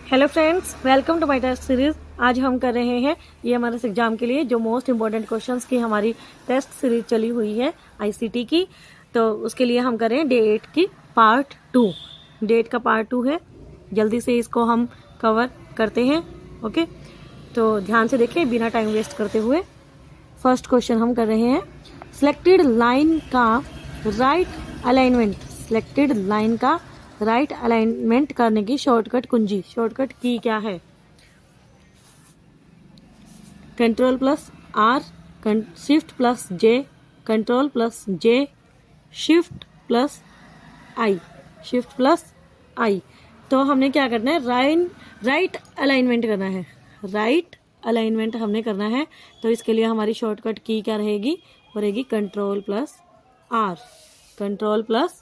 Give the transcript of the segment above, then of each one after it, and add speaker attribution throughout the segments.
Speaker 1: Hello friends, welcome to my test series. आज हम कर रहे हैं ये हमारे एग्जाम के लिए जो मोस्ट इम्पोर्टेंट क्वेश्चंस की हमारी टेस्ट सीरीज चली हुई है आईसीटी की। तो उसके लिए हम कर रहे हैं डेट की पार्ट 2। डेट का पार्ट 2 है, जल्दी से इसको हम कवर करते हैं। ओके, तो ध्यान से देखें बिना टाइम वेस्ट करते हुए। फर्स्ट क्वेश्चन हम कर रहे हैं, सिलेक्टेड लाइन का राइट अलाइनमेंट। सिलेक्टेड लाइन का राइट अलाइनमेंट करने की शॉर्टकट कुंजी, शॉर्टकट की क्या है? Control plus R, shift plus J, control plus J, shift plus I, shift plus I. तो हमने क्या करना है? राइट अलाइनमेंट करना है। राइट अलाइनमेंट हमने करना है, तो इसके लिए हमारी शॉर्टकट की क्या रहेगी? वो रहेगी control plus R, control plus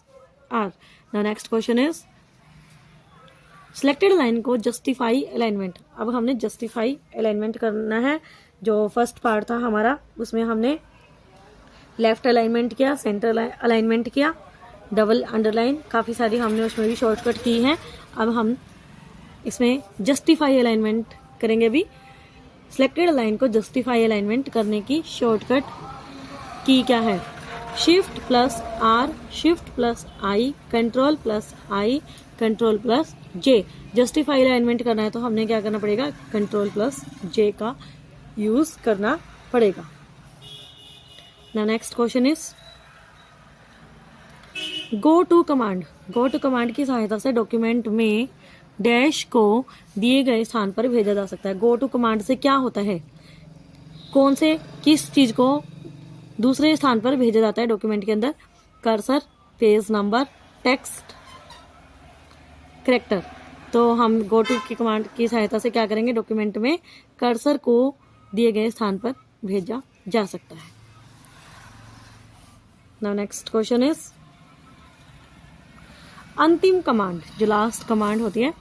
Speaker 1: R. Now next question is, selected line को जस्टिफाई अलाइनमेंट। अब हमने जस्टिफाई अलाइनमेंट करना है। जो फर्स्ट पार्ट था हमारा, उसमें हमने लेफ्ट अलाइनमेंट किया, सेंटर अलाइनमेंट किया, डबल अंडरलाइन, काफ़ी सारी हमने उसमें भी शॉर्टकट की हैं। अब हम इसमें जस्टिफाई अलाइनमेंट करेंगे भी। सिलेक्टेड लाइन को जस्टिफाई अलाइनमेंट करने की शॉर्टकट की क्या है? Shift plus R, shift plus I, control plus I, control plus J. Justify alignment करना है तो हमने क्या करना पड़ेगा? कंट्रोल प्लस जे का यूज करना पड़ेगा। ना next question is, go to command. Go to command की सहायता से डॉक्यूमेंट में डैश को दिए गए स्थान पर भेजा जा सकता है। गो टू कमांड से क्या होता है? कौन से किस चीज को दूसरे स्थान पर भेजा जाता है डॉक्यूमेंट के अंदर? Cursor, page number, text, character. तो हम गो टू की कमांड की सहायता से क्या करेंगे? डॉक्यूमेंट में कर्सर को दिए गए स्थान पर भेजा जा सकता है। नाउ नेक्स्ट क्वेश्चन इज, अंतिम कमांड, जो लास्ट कमांड होती है,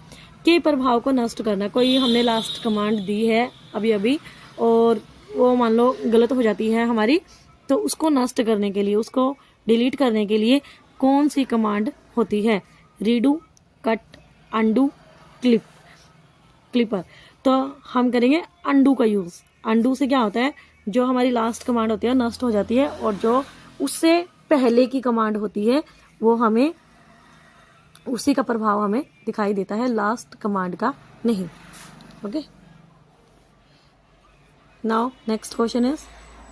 Speaker 1: के प्रभाव को नष्ट करना। कोई हमने लास्ट कमांड दी है अभी अभी और वो मान लो गलत हो जाती है हमारी, तो उसको नष्ट करने के लिए, उसको डिलीट करने के लिए कौन सी कमांड होती है? Redo, cut, undo, clipper. तो हम करेंगे अंडू का यूज। अंडू से क्या होता है? जो हमारी लास्ट कमांड होती है नष्ट हो जाती है, और जो उससे पहले की कमांड होती है वो हमें, उसी का प्रभाव हमें दिखाई देता है, लास्ट कमांड का नहीं। Okay, now next question is,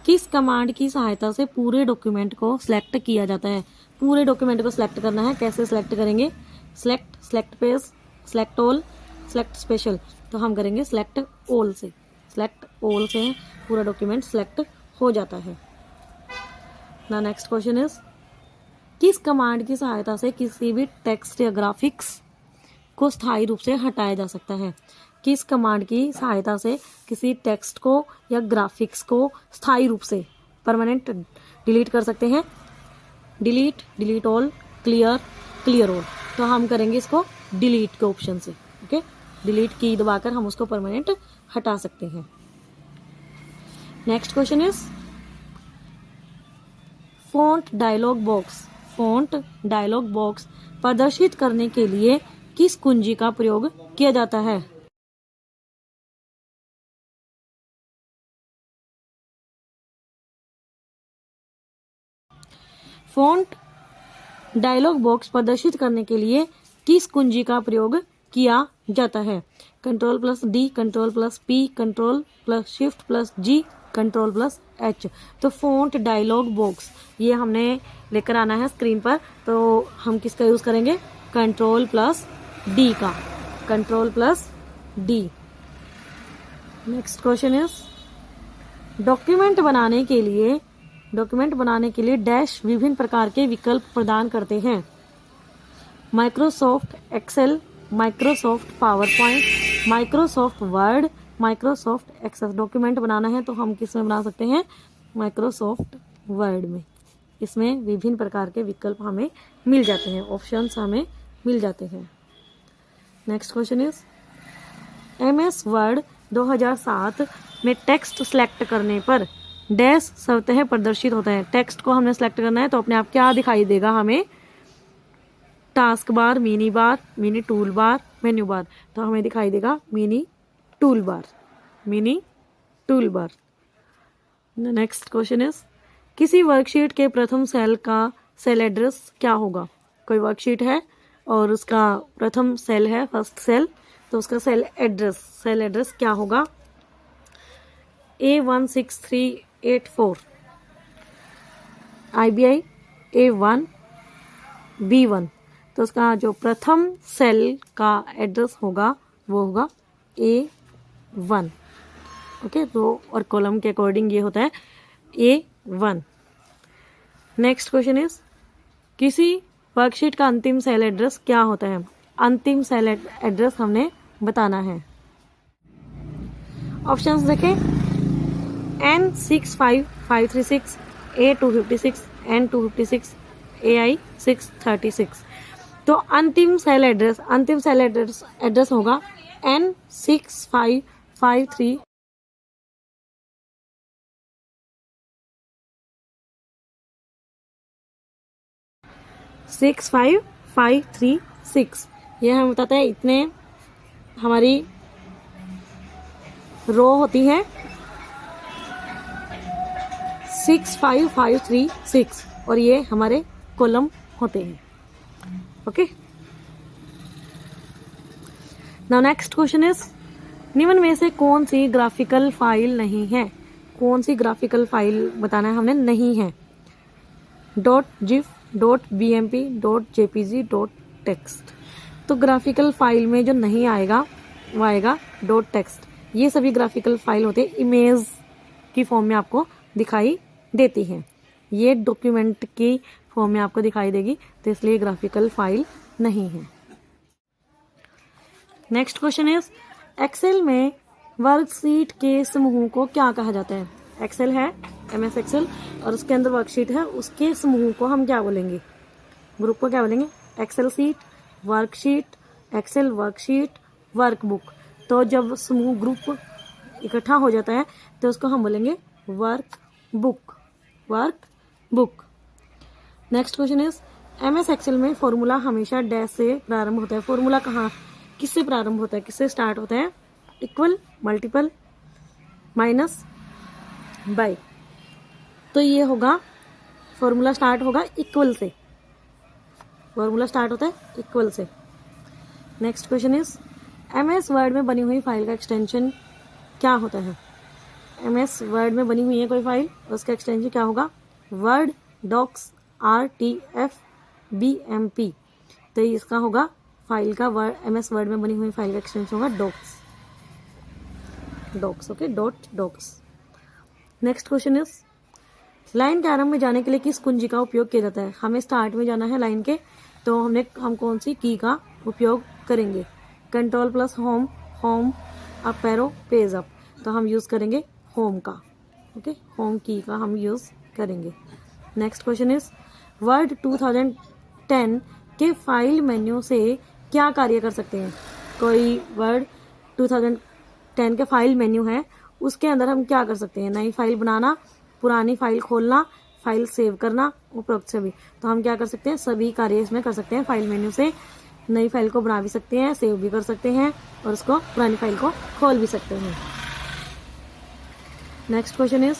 Speaker 1: किस कमांड की सहायता से पूरे डॉक्यूमेंट को सिलेक्ट किया जाता है? पूरे डॉक्यूमेंट को सिलेक्ट करना है, कैसे सिलेक्ट करेंगे? Select, select page, select all, select special. तो हम करेंगे सिलेक्ट ऑल से। सिलेक्ट ऑल से पूरा डॉक्यूमेंट सिलेक्ट हो जाता है। ना नेक्स्ट क्वेश्चन इज, किस कमांड की सहायता से किसी भी टेक्स्ट या ग्राफिक्स को स्थायी रूप से हटाया जा सकता है? किस कमांड की सहायता से किसी टेक्स्ट को या ग्राफिक्स को स्थायी रूप से, परमानेंट डिलीट कर सकते हैं? Delete, delete all, clear, clear all. तो हम करेंगे इसको डिलीट के ऑप्शन से। ओके, डिलीट की दबाकर हम उसको परमानेंट हटा सकते हैं। Next question is, font dialog box. Font dialog box प्रदर्शित करने के लिए किस कुंजी का प्रयोग किया जाता है? फॉन्ट डायलॉग बॉक्स प्रदर्शित करने के लिए किस कुंजी का प्रयोग किया जाता है? Control plus D, control plus P, control plus shift plus G, control plus H. तो फॉन्ट डायलॉग बॉक्स ये हमने लेकर आना है स्क्रीन पर, तो हम किसका यूज करेंगे? कंट्रोल प्लस डी का, control plus D. Next question is, document बनाने के लिए डैश विभिन्न प्रकार के विकल्प प्रदान करते हैं। Microsoft Excel, Microsoft PowerPoint, Microsoft Word, Microsoft Access. Document बनाना है तो हम किस में बना सकते हैं? माइक्रोसॉफ्ट वर्ड में। इसमें विभिन्न प्रकार के विकल्प हमें मिल जाते हैं, ऑप्शंस हमें मिल जाते हैं। Next question is, MS word 2007 में टेक्स्ट सेलेक्ट करने पर डैश स्वतः प्रदर्शित होता है। टेक्स्ट को हमने सेलेक्ट करना है तो अपने आप क्या दिखाई देगा हमें? Task bar, mini tool bar, menu bar, तो हमें दिखाई देगा mini tool bar, mini tool bar. Next question is किसी वर्कशीट के प्रथम सेल का सेल एड्रेस क्या होगा। कोई वर्कशीट है और उसका प्रथम सेल है, फर्स्ट सेल, तो उसका सेल एड्रेस क्या होगा। A16384 IBI A1 B1, तो उसका जो प्रथम सेल का एड्रेस होगा वो होगा A1। ओके, रो और कॉलम के अकॉर्डिंग ये होता है A1। नेक्स्ट क्वेश्चन इज किसी वर्कशीट का अंतिम सेल एड्रेस क्या होता है। अंतिम सेल एड्रेस हमने बताना है। ऑप्शंस देखें, N65536, A256, N256, AI 636। तो अंतिम सेल एड्रेस होगा N6553 65536। यह हमें बताता है इतने हमारी रो होती है 65536 और ये हमारे कॉलम होते हैं। Okay, now next question is निम्न में से कौन सी ग्राफिकल फाइल नहीं है। कौन सी ग्राफिकल फाइल बताना है हमने, नहीं है। .gif, .bmp, .jpg, .text। तो ग्राफिकल फाइल में जो नहीं आएगा वो आएगा .text। ये सभी ग्राफिकल फाइल होते हैं, इमेज की फॉर्म में आपको दिखाई देती हैं। ये डॉक्यूमेंट की फॉर्म में आपको दिखाई देगी, तो इसलिए ग्राफिकल फाइल नहीं है। नेक्स्ट क्वेश्चन इज एक्सेल में वर्कशीट के समूह को क्या कहा जाता है। एक्सेल है, MS एक्सेल, और उसके अंदर वर्कशीट है, उसके समूह को हम क्या बोलेंगे, ग्रुप को क्या बोलेंगे। Excel sheet, worksheet, Excel worksheet, workbook. तो जब समूह ग्रुप इकट्ठा हो जाता है तो उसको हम बोलेंगे workbook, workbook. Next question is MS Excel में फॉर्मूला हमेशा डैश से प्रारंभ होता है। फॉर्मूला कहाँ, किससे प्रारंभ होता है, किससे स्टार्ट होता है। Equal, multiple, minus, by. तो ये होगा फॉर्मूला स्टार्ट होगा इक्वल से, फॉर्मूला स्टार्ट होता है इक्वल से। Next question is MS Word में बनी हुई फाइल का एक्सटेंशन क्या होता है। MS वर्ड में बनी हुई है कोई फाइल, उसका एक्सटेंशन क्या होगा, वर्ड डॉक्स RTF BMP। तो इसका होगा फाइल का MS वर्ड में बनी हुई फाइल का एक्सटेंशन होगा docs. Okay, docs. Next question is line के आरंभ में जाने के लिए किस कुंजी का उपयोग किया जाता है। हमें स्टार्ट में जाना है लाइन के, तो हम कौन सी की का उपयोग करेंगे। Control plus home, home up arrow, page up, तो हम यूज करेंगे होम का। ओके, होम की का हम यूज करेंगे। नेक्स्ट क्वेश्चन इज वर्ड 2010 के फाइल मेन्यू से क्या कार्य कर सकते हैं। कोई वर्ड 2010 के फाइल मेन्यू है, उसके अंदर हम क्या कर सकते हैं, नई फाइल बनाना, पुरानी फाइल खोलना, फाइल सेव करना, उपरोक्त सभी। तो हम क्या कर सकते हैं, सभी कार्य इसमें कर सकते हैं। फाइल मेन्यू से नई फाइल को बना भी सकते हैं, सेव भी कर सकते हैं, और उसको पुरानी फाइल को खोल भी सकते हैं। नेक्स्ट क्वेश्चन इज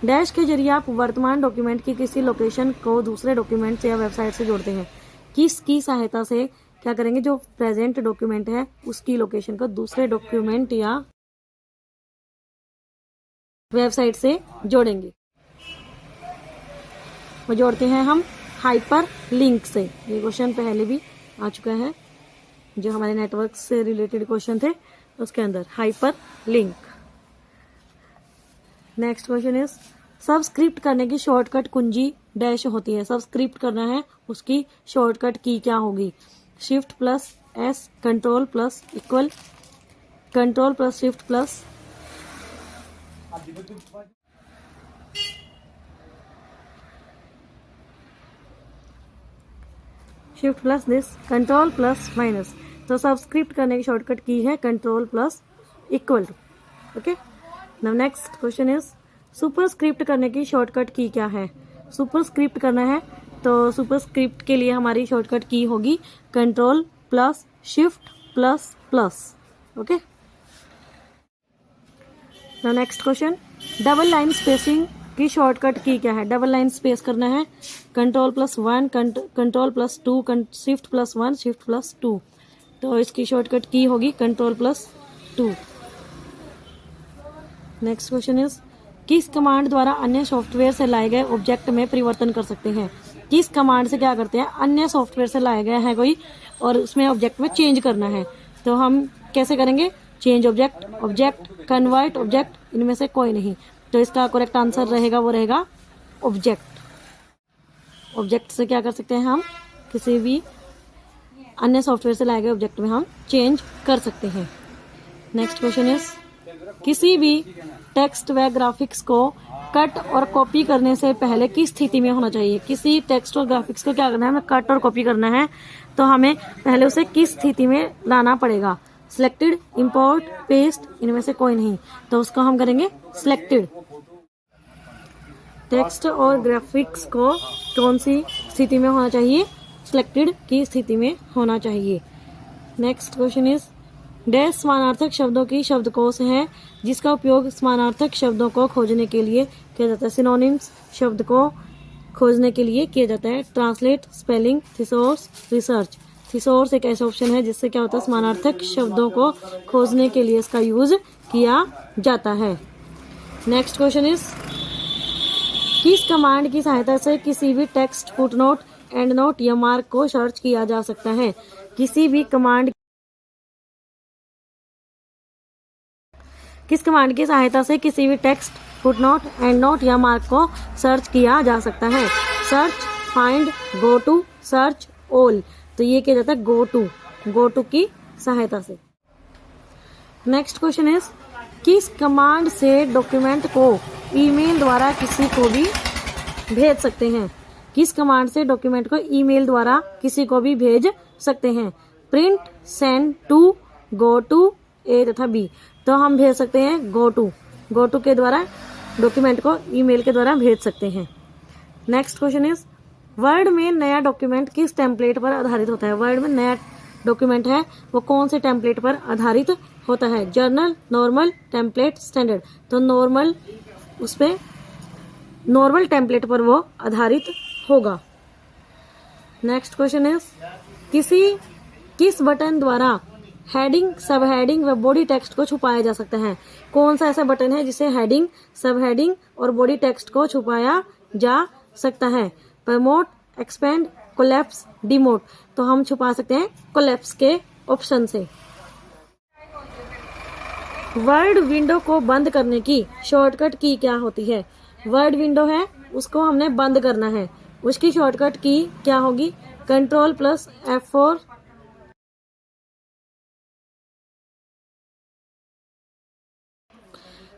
Speaker 1: डैश के जरिए आप वर्तमान डॉक्यूमेंट की किसी लोकेशन को दूसरे डॉक्यूमेंट या वेबसाइट से जोड़ते हैं। किसकी सहायता से क्या करेंगे, जो प्रेजेंट डॉक्यूमेंट है उसकी लोकेशन को दूसरे डॉक्यूमेंट या वेबसाइट से जोड़ेंगे। वो जोड़ते हैं हम हाइपर लिंक से। ये क्वेश्चन पहले भी आ चुका है, जो हमारे नेटवर्क से रिलेटेड क्वेश्चन थे उसके अंदर hyper link. Next question is subscript करने की शॉर्टकट कुंजी डैश होती है। सबस्क्रिप्ट करना है, उसकी शॉर्टकट की क्या होगी। Shift plus S, control plus equal, control plus shift plus shift plus this, control plus minus. तो सबस्क्रिप्ट करने की शॉर्टकट की है control plus equal to. Okay, now next question is superscript करने की शॉर्टकट की क्या है। सुपरस्क्रिप्ट करना है तो सुपरस्क्रिप्ट के लिए हमारी शॉर्टकट की होगी control plus shift plus plus. Okay, now next question, double line spacing की शॉर्टकट की क्या है? डबल लाइन स्पेस करना है Ctrl+1, Ctrl+2, Shift+1, Shift+2। तो इसकी शॉर्टकट की होगी Ctrl+2। नेक्स्ट क्वेश्चन इज, किस कमांड द्वारा अन्य सॉफ्टवेयर से लाए गए ऑब्जेक्ट में परिवर्तन कर सकते हैं? किस कमांड से क्या करते हैं? अन्य सॉफ्टवेयर से लाया गया है कोई और उसमें ऑब्जेक्ट में चेंज करना है, तो हम कैसे करेंगे? Change object, object, convert object, इनमें से कोई नहीं। तो इसका करेक्ट आंसर रहेगा, वो रहेगा ऑब्जेक्ट। ऑब्जेक्ट से क्या कर सकते हैं हम? किसी भी अन्य सॉफ्टवेयर से लाए गए ऑब्जेक्ट में हम चेंज कर सकते हैं। नेक्स्ट क्वेश्चन इज, किसी भी टेक्स्ट व ग्राफिक्स को कट और कॉपी करने से पहले किस स्थिति में होना चाहिए? किसी टेक्स्ट और ग्राफिक्स को क्या करना है? हमें कट और कॉपी करना है, तो हमें पहले उसे किस स्थिति में लाना पड़ेगा? सिलेक्टेड, इंपोर्ट, पेस्ट, इनमें से कोई नहीं, तो उसको हम करेंगे सिलेक्टेड। टेक्स्ट और ग्राफिक्स को कौन सी स्थिति में होना चाहिए? सिलेक्टेड की स्थिति में होना चाहिए। नेक्स्ट क्वेश्चन इज, डैश समानार्थक शब्दों की शब्दकोश है जिसका उपयोग समानार्थक शब्दों को खोजने के लिए किया जाता है। सिनोनिम्स शब्द को खोजने के लिए किया जाता है। Translate, spelling, thesaurus, research. Thesaurus एक ऐसा ऑप्शन है जिससे क्या होता है? समानार्थक शब्दों को खोजने के लिए इसका यूज किया जाता है। नेक्स्ट क्वेश्चन इज, किस कमांड की सहायता से किसी भी टेक्स्ट, फुटनोट, एंड नोट या मार्क को सर्च किया जा सकता है? किस कमांड की सहायता से किसी भी टेक्स्ट, फुटनोट, एंड नोट या मार्क को सर्च किया जा सकता है? Search, find, go to, search, all. तो ये क्या जाता है? गो टू की सहायता से। नेक्स्ट क्वेश्चन इज, किस कमांड से डॉक्यूमेंट को ईमेल द्वारा किसी को भी भेज सकते हैं? किस कमांड से डॉक्यूमेंट को ईमेल द्वारा किसी को भी भेज सकते हैं? Print, send to, go to, A तथा बी। तो हम भेज सकते हैं गो टू के द्वारा डॉक्यूमेंट को ईमेल के द्वारा भेज सकते हैं। नेक्स्ट क्वेश्चन इज, वर्ड में नया डॉक्यूमेंट किस टेम्पलेट पर आधारित होता है? वर्ड में नया डॉक्यूमेंट है वो कौन से टेम्पलेट पर आधारित होता है? Journal, normal, template, standard. तो नॉर्मल टेम्पलेट पर वो आधारित होगा। नेक्स्ट क्वेश्चन इज, किस बटन द्वारा हेडिंग, सब हेडिंग व बॉडी टेक्स्ट को छुपाया जा सकता है? कौन सा ऐसा बटन है जिसे हेडिंग, सब हेडिंग और बॉडी टेक्स्ट को छुपाया जा सकता है? Promote, expand, collapse, demote. तो हम छुपा सकते हैं कोलैप्स के ऑप्शन से। वर्ड विंडो को बंद करने की शॉर्टकट की क्या होती है? वर्ड विंडो है उसको हमने बंद करना है, उसकी शॉर्टकट की क्या होगी? Ctrl+F4,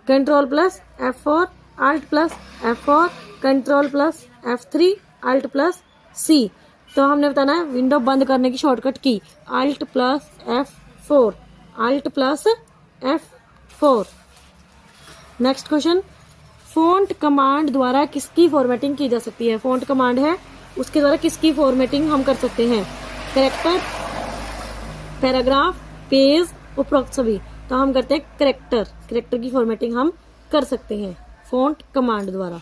Speaker 1: Ctrl+F4, Alt+F4, Ctrl+F3, Alt+C। तो हमने बताना है विंडो बंद करने की शॉर्टकट की Alt+F4, Alt+F4। Next question, font command द्वारा किसकी फॉर्मेटिंग की जा सकती है? फॉन्ट कमांड है उसके द्वारा किसकी फॉर्मेटिंग हम कर सकते हैं? कैरेक्टर, पैराग्राफ, पेज, उपरोक्त सभी। तो हम करते हैं कैरेक्टर की फॉर्मेटिंग हम कर सकते हैं फॉन्ट कमांड द्वारा।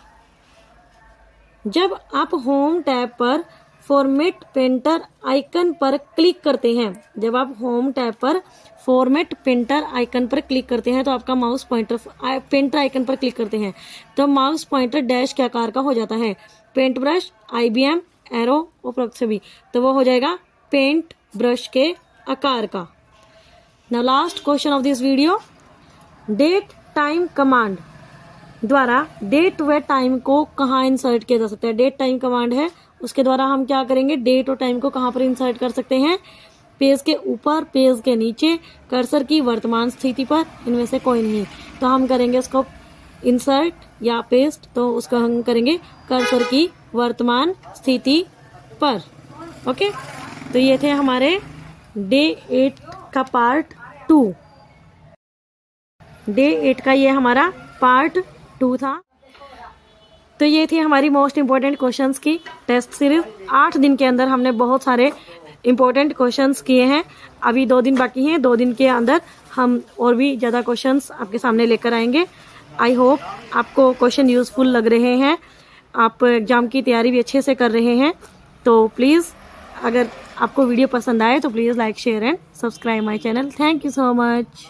Speaker 1: जब आप होम टैब पर फॉर्मेट पेंटर आइकन पर क्लिक करते हैं, जब आप होम टैब पर फॉर्मेट पेंटर आइकन पर क्लिक करते हैं तो आपका माउस पॉइंटर पेंटर आइकन पर क्लिक करते हैं तो माउस पॉइंटर डैश के आकार का हो जाता है। पेंट ब्रश, IBM, एरो, उपरोक्त सभी। तो वो हो जाएगा पेंट ब्रश के आकार का। Now last question of this video, date time command द्वारा डेट व टाइम को कहाँ इंसर्ट किया जा सकता है? डेट टाइम कमांड है उसके द्वारा हम क्या करेंगे? डेट और टाइम को कहाँ पर इंसर्ट कर सकते हैं? पेज के ऊपर, पेज के नीचे, कर्सर की वर्तमान स्थिति पर, इनमें से कोई नहीं। तो हम करेंगे उसको इंसर्ट या पेस्ट, तो उसको हम करेंगे कर्सर की वर्तमान स्थिति पर। ओके, तो ये थे हमारे डे 8 का पार्ट 2। डे 8 का ये हमारा पार्ट 2 था। तो ये थी हमारी मोस्ट इंपॉर्टेंट क्वेश्चंस की टेस्ट सीरीज। 8 दिन के अंदर हमने बहुत सारे इम्पोर्टेंट क्वेश्चंस किए हैं। अभी 2 दिन बाकी हैं, 2 दिन के अंदर हम और भी ज़्यादा क्वेश्चंस आपके सामने लेकर आएंगे। आई होप आपको क्वेश्चन यूज़फुल लग रहे हैं, आप एग्ज़ाम की तैयारी भी अच्छे से कर रहे हैं। तो प्लीज़ अगर आपको वीडियो पसंद आए तो please like share and subscribe my channel. Thank you so much.